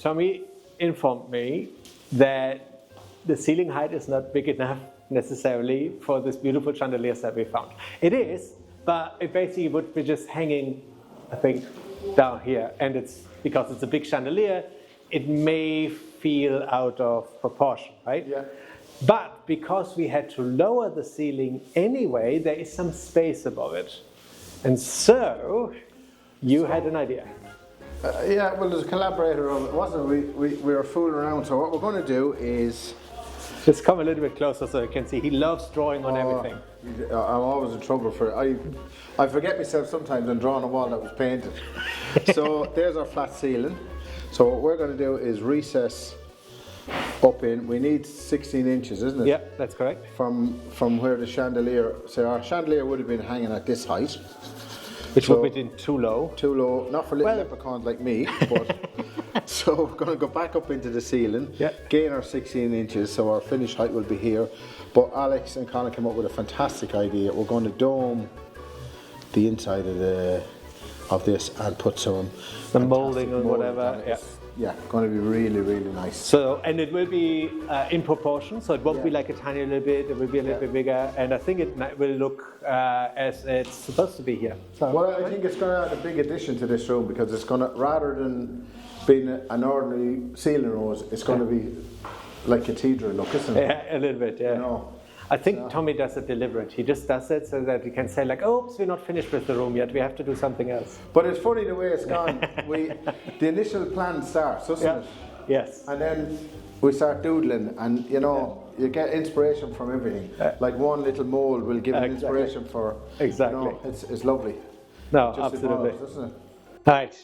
Tommy informed me that the ceiling height is not big enough necessarily for this beautiful chandeliers that we found. It is, but it basically would be just hanging, I think, down here. And it's because it's a big chandelier, it may feel out of proportion, right? Yeah. But because we had to lower the ceiling anyway, there is some space above it. And so, you had an idea. Yeah, well, there's a collaborator of it, wasn't it? We were fooling around, so what we're going to do is... Just come a little bit closer so you can see. He loves drawing on everything. I'm always in trouble for it. I forget myself sometimes and drawing a wall that was painted. So there's our flat ceiling. So what we're going to do is recess up in. We need 16 inches, isn't it? Yeah, that's correct. From where the chandelier. So our chandelier would have been hanging at this height. Which would have been too low. Too low, not for little leprechauns like me, but so we're going to go back up into the ceiling, gain our 16 inches, so our finished height will be here. But Alex and Conor came up with a fantastic idea. We're going to dome the inside of this and put some molding or whatever. Yeah, going to be really, really nice. So, and it will be in proportion, so it won't be like a tiny little bit, it will be a little bit bigger, and I think it will look as it's supposed to be here. So, well, I think it's going to add a big addition to this room because it's going to, rather than being an ordinary ceiling rose, it's going to be like cathedral look, isn't it? Yeah, a little bit, yeah. You know? I think Tommy does it deliberate. He just does it so that he can say like, oops, we're not finished with the room yet, we have to do something else. But it's funny the way it's gone. The initial plan starts, doesn't it? Yes. And then we start doodling and you know, you get inspiration from everything. Like one little mold will give an inspiration for... Exactly. You know, it's lovely. No, just absolutely. evolves, doesn't it? Right,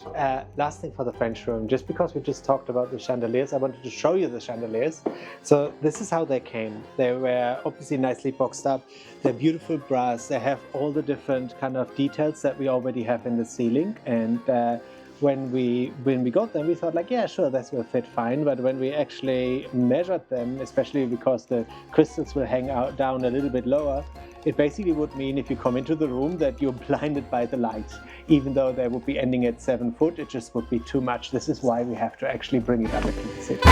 last thing for the French room, just because we just talked about the chandeliers, I wanted to show you the chandeliers. So this is how they came. They were obviously nicely boxed up. They're beautiful brass. They have all the different kind of details that we already have in the ceiling. And when we got them, we thought like, yeah, sure, this will fit fine. But when we actually measured them, especially because the crystals will hang out down a little bit lower, it basically would mean if you come into the room that you're blinded by the light. Even though they would be ending at 7 foot, it just would be too much. This is why we have to actually bring it up into the ceiling.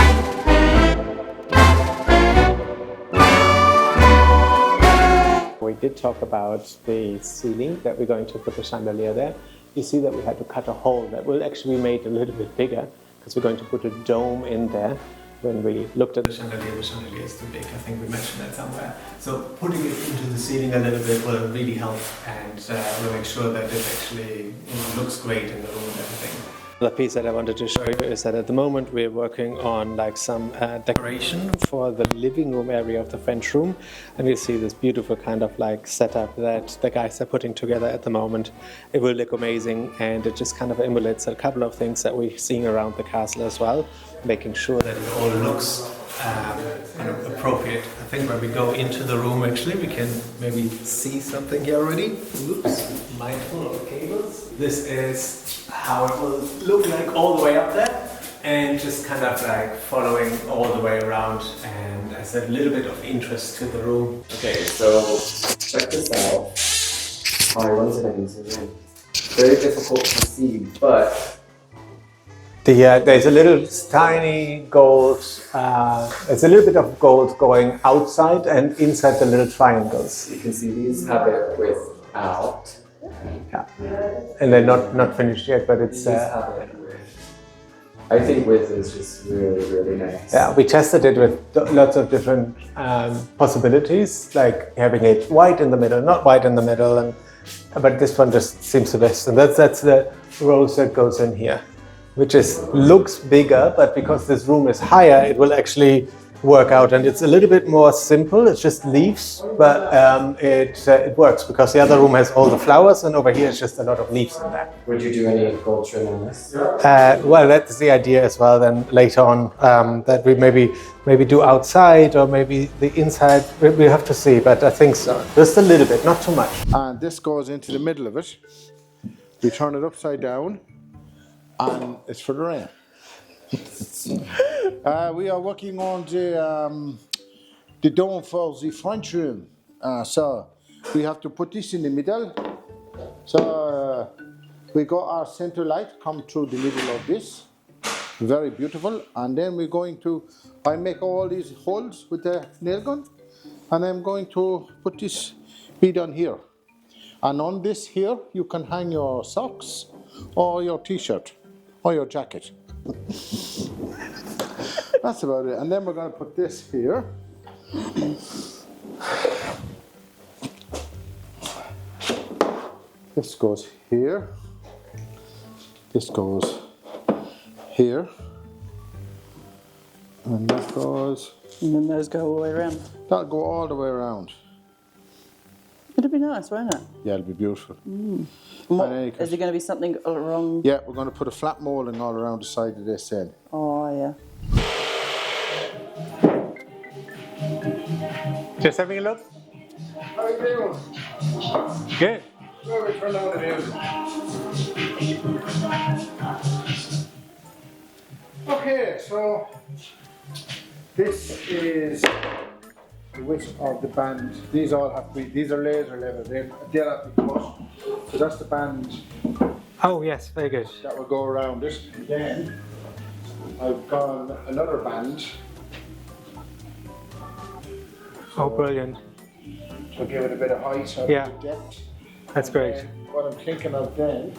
We did talk about the ceiling, that we're going to put the chandelier there. You see that we had to cut a hole that will actually be made a little bit bigger because we're going to put a dome in there. When we looked at the chandelier is too big. I think we mentioned that somewhere. So putting it into the ceiling a little bit will really help, and we'll make sure that it actually looks great in the room and everything. The piece that I wanted to show you is that at the moment we're working on like some decoration for the living room area of the French room, and you see this beautiful kind of like setup that the guys are putting together at the moment. It will look amazing, and it just kind of emulates a couple of things that we're seeing around the castle as well, making sure that it all looks kind of appropriate. I think when we go into the room actually we can maybe see something here already. Oops, mindful of cables. This is how it will look like all the way up there, and just kind of like following all the way around, and as a little bit of interest to the room. Okay, so check this out. Oh, I wanted to use it. Very difficult to see, but there's a little tiny gold, there's a little bit of gold going outside and inside the little triangles. You can see these have it without. Yeah, and they're not finished yet, but it's... I think with is just really, really nice. Yeah, we tested it with lots of different possibilities, like having it white in the middle, not white in the middle, but this one just seems the best. And that's the rose that goes in here, which looks bigger, but because this room is higher, it will actually work out. And it's a little bit more simple. It's just leaves, but it works because the other room has all the flowers, and over here it's just a lot of leaves in there. Would you do any gold trim on this? Well, that's the idea as well. Then later on, that we maybe do outside or maybe the inside. We have to see, but I think so. Just a little bit, not too much. And this goes into the middle of it. We turn it upside down, and it's for the rain. We are working on the dome for the French room. So we have to put this in the middle. So we got our center light come through the middle of this. Very beautiful. And then we're going to, I make all these holes with the nail gun, and I'm going to put this bead on here. And on this here, you can hang your socks or your t-shirt or your jacket. That's about it. And then we're going to put this here. This goes here. This goes here. And that goes... And then those go all the way around. That'll go all the way around. It'll be nice, won't it? Yeah, it'll be beautiful. And what, And then you can- is there going to be something along? Yeah, we're going to put a flat moulding all around the side of this then. Oh, yeah. Just having a look? How you doing? Good. Where we turn down the music. Okay, so this is the width of the band. These all have to be, these are laser level, they'll have to be cut. So that's the band Oh yes, very good. that will go around it. Then I've gone another band. Oh, brilliant. To give it a bit of height and Yeah. a bit of depth. That's And great. then what I'm thinking of then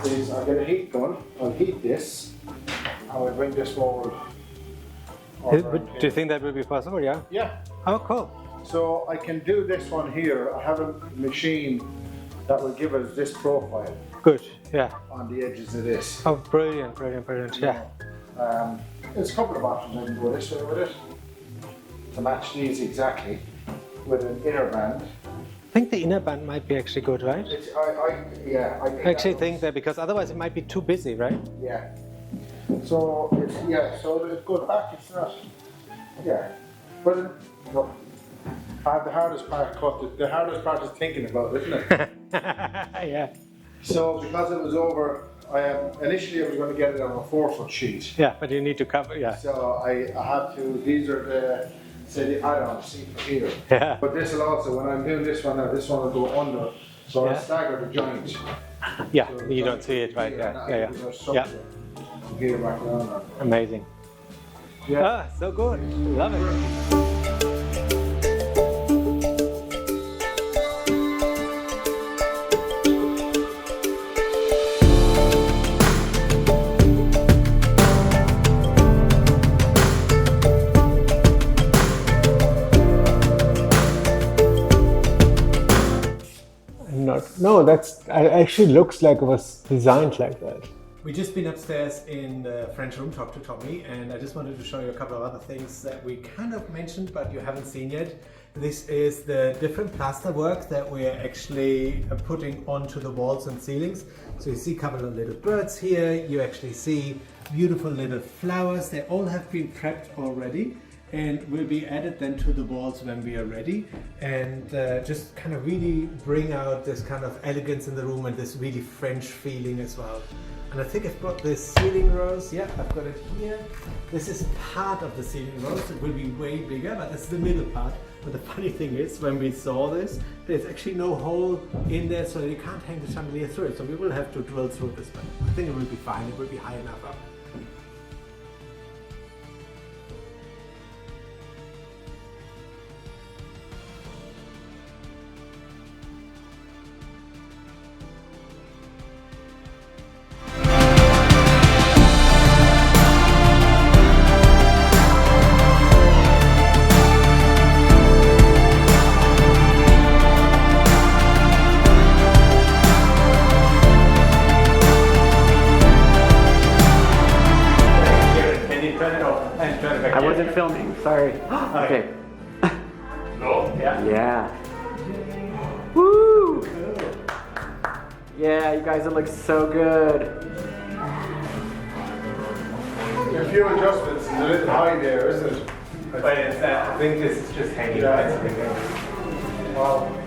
is I'll get a heat gun, I'll heat this, and I'll bring this mold over Do you think that will be possible? Yeah. Yeah. Oh, cool. So I can do this one here. I have a machine that will give us this profile Good. Yeah. on the edges of this. Oh, brilliant, brilliant, brilliant. Yeah. There's a couple of options I can go this way with it to match these exactly with an inner band. I think the inner band might be actually good, right? It's, I I actually think that because otherwise it might be too busy, right? Yeah. So it's, yeah, so it goes back, it's not, yeah. But look, I have the hardest part cut. The hardest part is thinking about it, isn't it? Yeah. So because it was over, initially I was going to get it on a 4-foot sheet. Yeah, but you need to cover, yeah. So I have to, these are the, say the add-on seat for here. Yeah. But this will also, when I'm doing this one now, this one will go under. So Yeah. I'll stagger the joint. Yeah, So you don't see it, right? here, Yeah, and yeah, there's a yeah. structure Yeah, here back down. amazing. Yeah. Ah, so good. Love it. No, that's actually looks like it was designed like that. We've just been upstairs in the French room, talked to Tommy, and I just wanted to show you a couple of other things that we kind of mentioned but you haven't seen yet. This is the different plaster work that we're actually putting onto the walls and ceilings. So you see a couple of little birds here, you actually see beautiful little flowers. They all have been prepped already and will be added then to the walls when we are ready, and just kind of really bring out this kind of elegance in the room and this really French feeling as well. And I think I've got this ceiling rose. Yeah, I've got it here. This is part of the ceiling rose. It will be way bigger, but this is the middle part. But the funny thing is, when we saw this, there's actually no hole in there, so you can't hang the chandelier through it. So we will have to drill through this, but I think it will be fine. It will be high enough up. I wasn't filming, sorry. Okay. No? Yeah. Yeah. Woo! Yeah, you guys, it looks so good. A few adjustments, it's a little high there, isn't it? But it's, I think this is just hanging. Yeah. Wow.